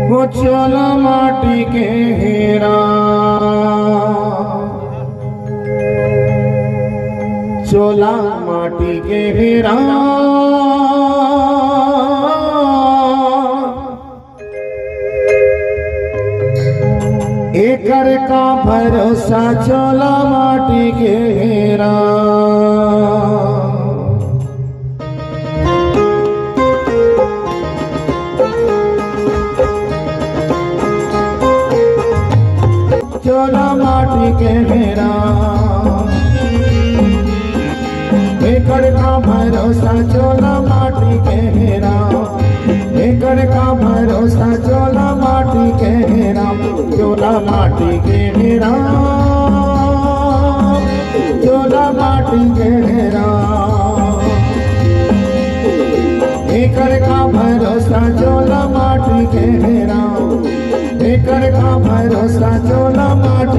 वो चोला माटी के हेरा, चोला माटी के हेरा, एकर का भरोसा चोला माटी के हेरा। चोला माटी के हेरा, एकर का भरोसा चोला माटी के हेरा, एकर का भरोसा चोला माटी के हेरा, चोला माटी के हेरा, चोला माटी के हेरा, एकर का भरोसा चोला माटी के हेरा, एकर का भरोसा चोला माटी